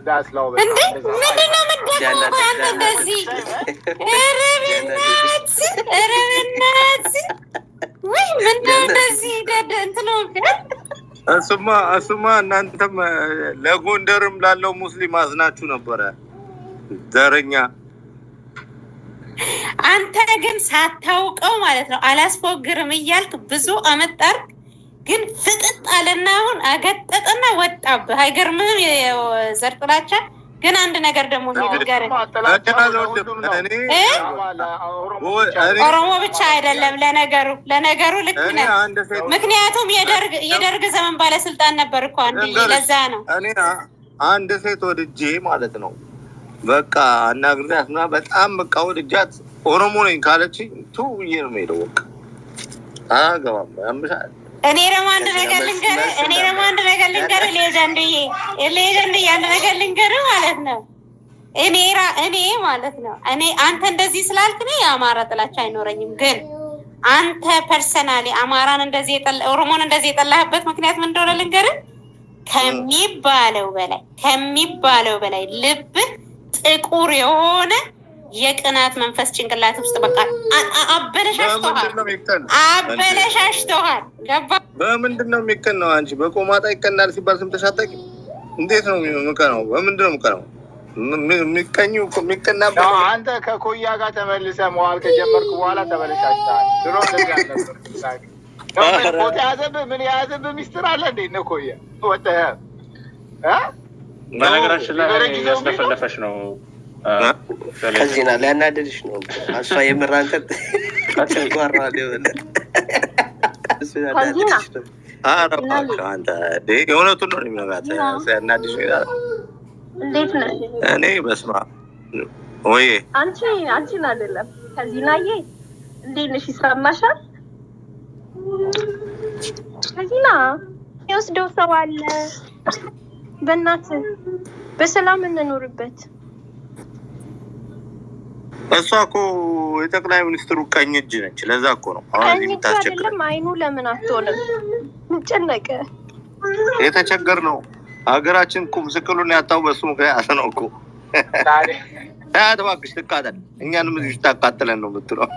ዳስ ለው ምንድነው እንደዚህ ረብናት ወይ ምንድነው እንደዚህ እንትን ነው። እሱማ እናንተም ለጎንደርም ላለው ሙስሊም አዝናችሁ ነበረ ዘረኛ። አንተ ግን ሳታውቀው ማለት ነው አላስፎግርም እያልክ ብዙ አመጣር ግን ፍጥጥ አለና አሁን አገጠጠና ወጣብህ። አይገርምህም? ዘር ጥላቻ ግን አንድ ነገር ደግሞ ይነገር ኦሮሞ ብቻ አይደለም። ለነገሩ ልክ ነህ። ምክንያቱም የደርግ ዘመን ባለስልጣን ነበር እኮ አንድ ለዛ ነው። እኔ አንድ ሴት ወድጄ ማለት ነው በቃ አናግሪያት እና በጣም በቃ ወድጃት ኦሮሞ ነኝ ካለች ቱ ብዬ ነው የምሄደው። በቃ አገባም ያምሻል። እኔ ደግሞ አንድ ነገር ልንገርህ ሌጀንድዬ አንድ ነገር ልንገርህ ማለት ነው። እኔ ማለት ነው አንተ እንደዚህ ስላልክ ነው የአማራ ጥላቻ አይኖረኝም። ግን አንተ ፐርሰናሊ አማራን እንደዚህ ኦሮሞን እንደዚህ የጠላህበት ምክንያት ምን እንደሆነ ልንገርህ። ከሚባለው በላይ ልብህ ጥቁር የሆነ የቅናት መንፈስ ጭንቅላት ውስጥ በቃ አበለሻሽተዋል። ገባ? በምንድን ነው የሚቀናው? አንቺ በቆማጣ ይቀናል ሲባል ስምተሽ አታውቂም? እንዴት ነው የሚቀናው? በምንድን ነው የሚቀናው? የሚቀናበት አንተ ከኮያ ጋር ተመልሰህ መዋል ከጀመርክ በኋላ ተበለሻሽተሃል። ድሮ እንደዚህ አልነበር። ፎቶ ያዘብህ ምን ያዘብህ ሚስጥር አለ እንዴ? እነ ኮያ ወጥተህ በነገራችን ላይ ያስለፈለፈሽ ነው። ከዚህ ና ሊያናደድሽ ነው። እሷ የምራንተ ጓራ ሊሆነ አንተ የእውነቱን ነው የሚነግራት። ሲያናድሽ እንዴት ነህ? እኔ በስመ አብ ወይ አንቺን አይደለም ከዚህ ናዬ እንዴት ነሽ? ይሰማሻል? ከዚህ ና የወስደው ሰው አለ። በእናትህ በሰላም እንኖርበት። እሷ እኮ የጠቅላይ ሚኒስትሩ ቀኝ እጅ ነች። ለዛ እኮ ነው አሁን የምታስቸግረን። አይኑ ለምን አትሆንም? ጨነቀ የተቸገር ነው። ሀገራችን ቁም ስቅሉን ያጣው በሱ ምክንያት ነው እኮ። ታዲያ እባክሽ ትቃጠል፣ እኛንም እዚህ ታቃጥለን ነው የምትለው።